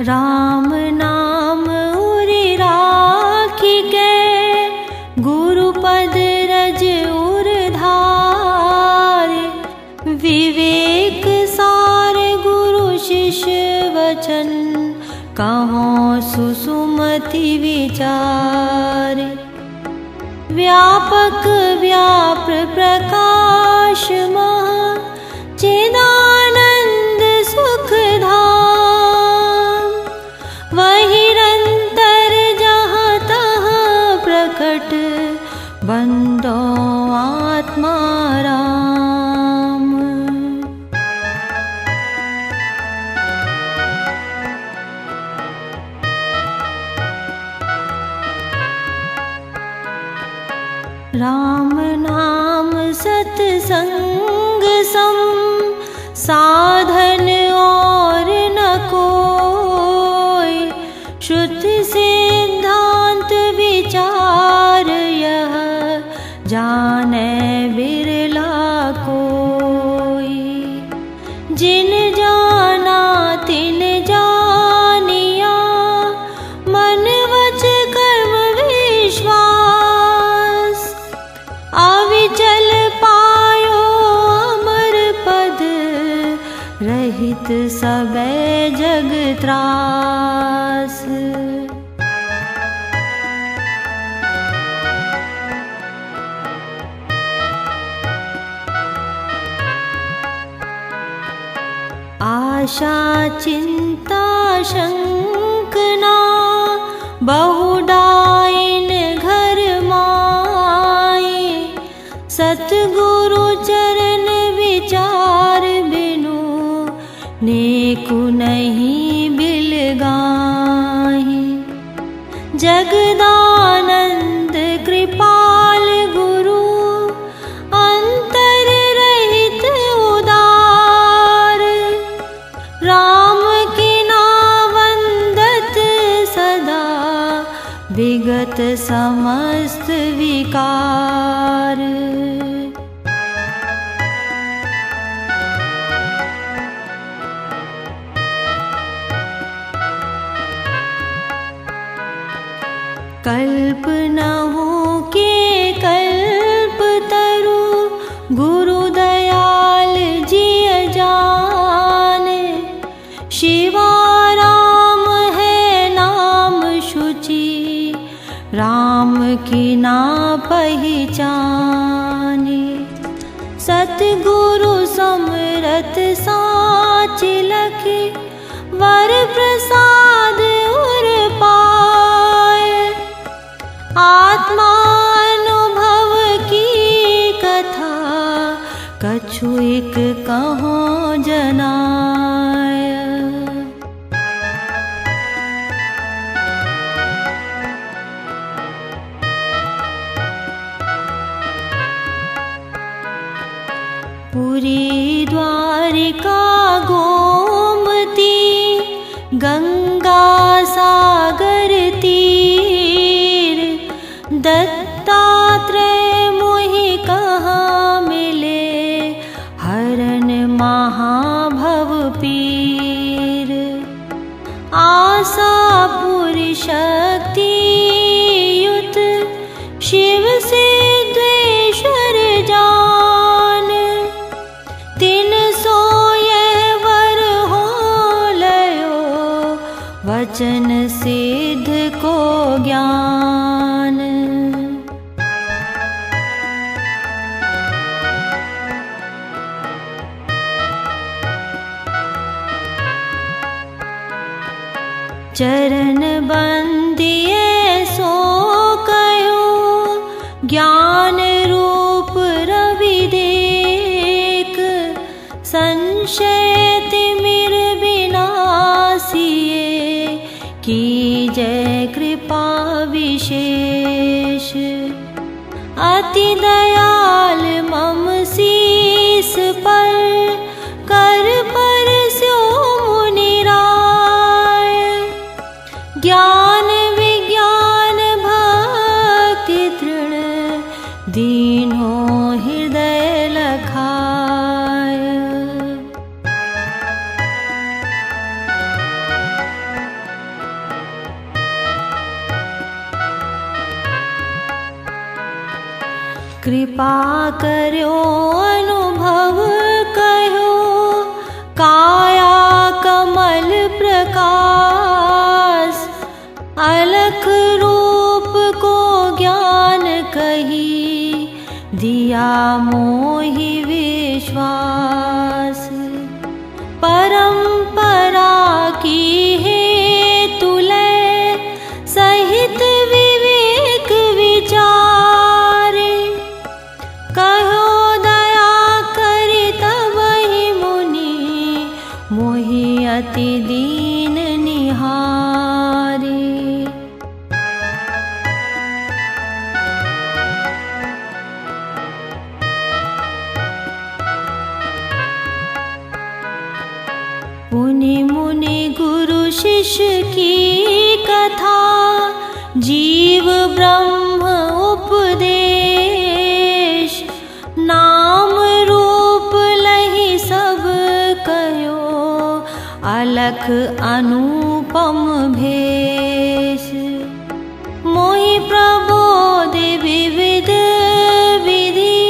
राम नाम उरि राखी के, गुरुपद रज उर धारे। विवेक सार गुरु शिष्य वचन, कहों सुसुमति विचारे। व्यापक व्याप प्रकाश महा, चिदानंद सुख धाम। वही निरंतर जहाँ तहाँ प्रकट, बंदो आत्मा राम। राम नाम सत्संग सम, साधन और न कोई। श्रुति सिद्धांत विचार यह, जाने बिरला कोई। जिन जाना तिन जानिया, मन वच कर्म विश्वास। अविचल पायो अमर पद, रहित सबे जग त्रास। आशा चिंता शंकना, बहुडाइन घर माए। सतगुरु चरण विचार बिनु, नेकु नहीं बिल गाहि। जगदानंद कृपाल गुरु, अंतर रहित उदार। राम की नावंदत सदा, विगत समस्त विकार। कल्प न हो के कल्प तरु, गुरु दयाल जिय जाने। शिवा राम है नाम शुचि, राम की ना पहचाने। सतगुरु समरथ साच लखि, वर प्रसाद उर पाए। आत्मानुभव की कथा, कछु एक कहों जनाय। पुरी द्वारिका गोमती, गंगा सागर तीर। दत्तात्रेय मोहि कहाँ मिले, हरन महाभव पीर। आशापुर शक्ति युत, शिव सिद्धेश्वर जान। तिन सोये वर हो लयो, वचन सिद्ध को ज्ञान। चरण बंदिए सो कयो, ज्ञान रूप रवि देख। संशय तिमिर विनाशिए, की जय कृपा विशेष। अति दयाल मम शीस पर, कर पर स्यो मुनिराय। ज्ञान विज्ञान भक्ति तृण, दीनो हृदय लखाय। कृपा कर्यो अनुभव कहो, काया कमल प्रकाश, अलख रूप को ज्ञान कही, दिया मोहि विश्वास। परंपरा की हेतु लय, सहित विवेक विचारे, कहो दया करि तबहि मुनि, मोहि अति दीन निहारे। पुनि मुनि गुरु शिष्य की कथा, जीव ब्रह्म उपदेश, नाम रूप लहि सब कयो, अलख अनुपम भेष। मोहि प्रबोध विविध विधि,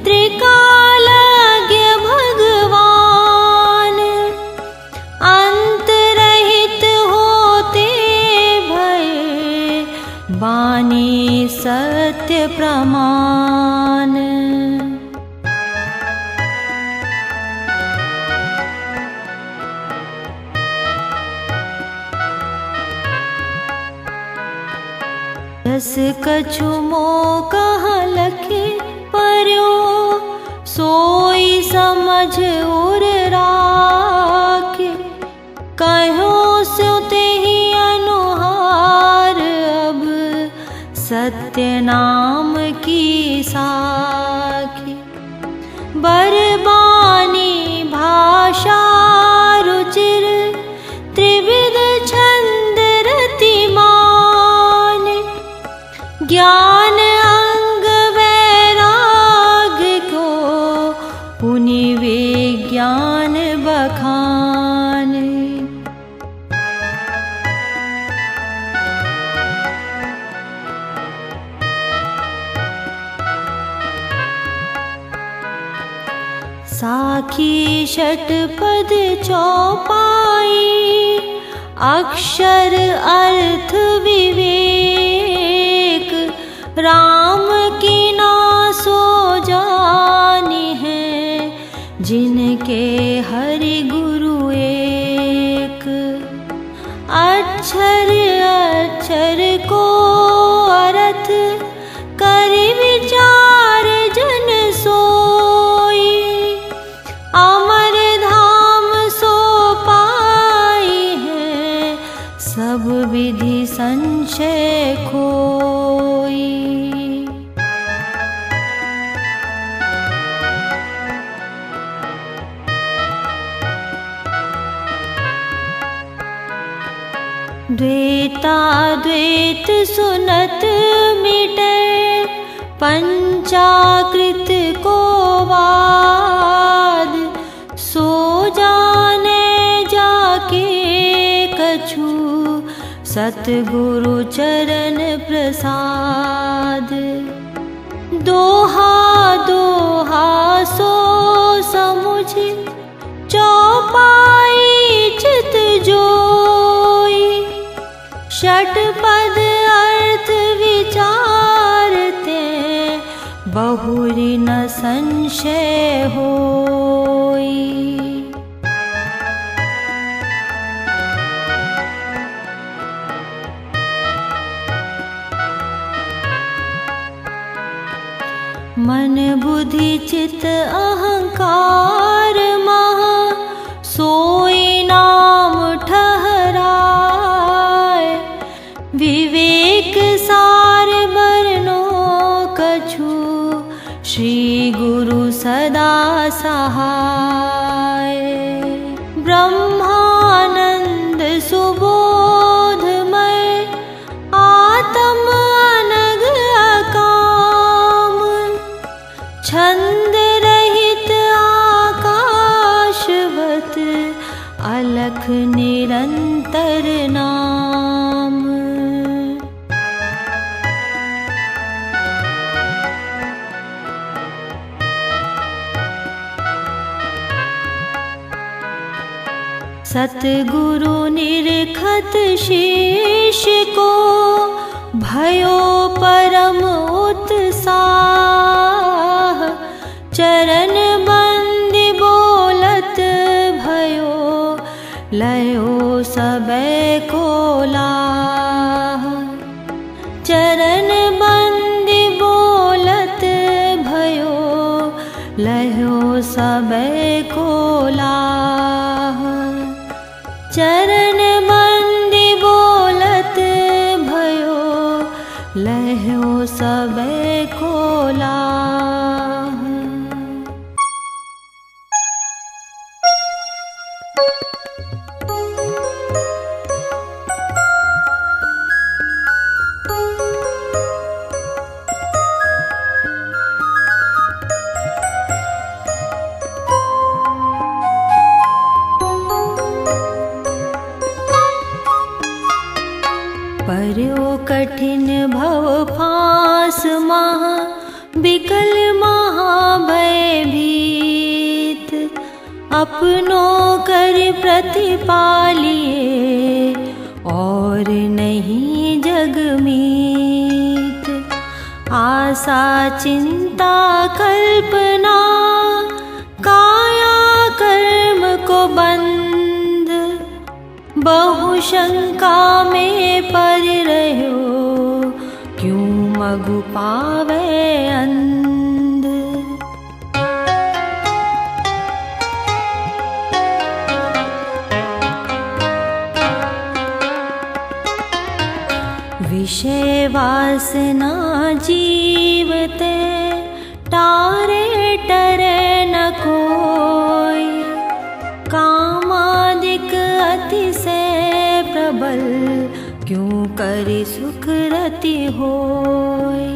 त्रिकालज्ञ भगवान, अंतरहित होते भय, वाणी सत्य प्रमाण। जस कछु मोह कहा लखे पर्यो, सोई समझ उर राखे, कहो सो तेहि अनुहार, अब सत्य नाम की साखी। बरबानी भाषा रुचिर, त्रिविध छंद रतिमान, ज्ञान अंग वैराग्य को, पुनि विज्ञान बखान। साखी षटपद चौपाई, अक्षर अर्थ विवेक, राम की ना सो जानी है, जिनके हरि गुरु एक। अक्षर अक्षर को अर्थ, करि विचार जन सोई, अमर धाम सो पाई है, सब विधि संशय खोई। द्वैताद्वैत सुनत मिटे, पंचाकृत को वाद, सो जाने जाके कछु, सतगुरु चरण प्रसाद। दोहा दोहा सो समुझ, चौपाई चित जोई, षटपद अर्थ विचारते, बहुरी न संशय होई। मन बुद्धि चित अहंकार महा, सोई नाम ठहराए, विवेक सार बरनो कछु, श्री गुरु सदा सहाय। ब्रह्मानंद सुबोधमय, आत्म अनग अकाम, छंद रहित आकाशवत, अलख निरंतर नाम। सतगुरु निरखत शिष्य को भयो परम उत्साह। चरण बंदी बोलत भयो लयो सबे को लाह। चरण बंदी बोलत भयो लयो सबे को लाह। चरण बंदी बोलत भयो लयो सबे को लाह। पर्यो कठिन भव फांस महा विकल महाभयभीत। अपनो कर प्रतिपालिए और नहीं जगमीत। आशा चिंता कल्पना काया कर्म को बंध। बहु शंका में पर रहो क्यों मगु पावे अंध। विषय वासना जीवते टारे टरे न कोई। कामादिक अतिशय प्रबल क्यों करि सुख रति होय।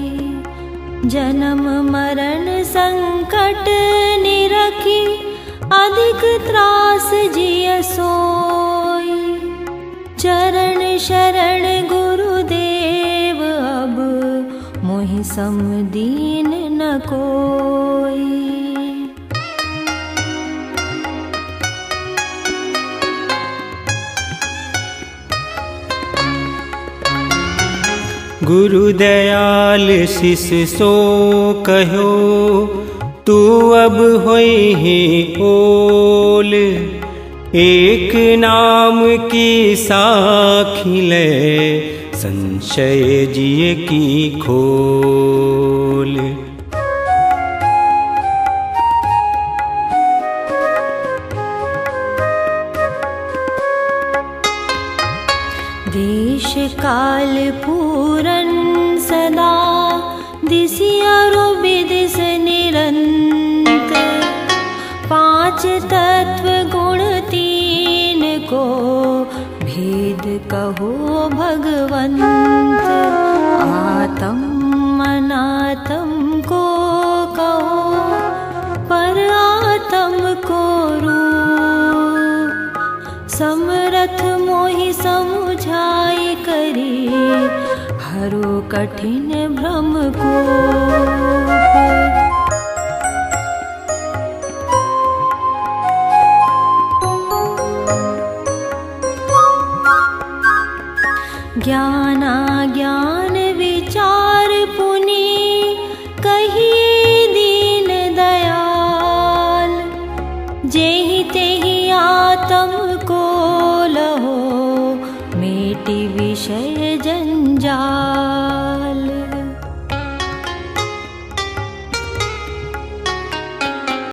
जन्म मरण संकट निरखी अधिक त्रास जिय सोई। चरण शरण गुरुदेव अब मोहि सम दीन न कोई। गुरु दयाल शिष सो कहो तू अब होई ही ओल। एक नाम की साखी ले संशय जिय की खोल। देश काल पूरन सदा दिसियारो विदिस निरंतर। पांच तत्व गुण तीन को भेद कहो भगवंत। आत्म अनात्म को कहो पर आत्म को रूप। समरथ मोहि समुझाई करी हरो कठिन भ्रम को। ज्ञाना ज्ञान विचार पुनि कहिए दीन दयाल। जेहि तेहि आत्म को लहो मेटि विषय जंजाल।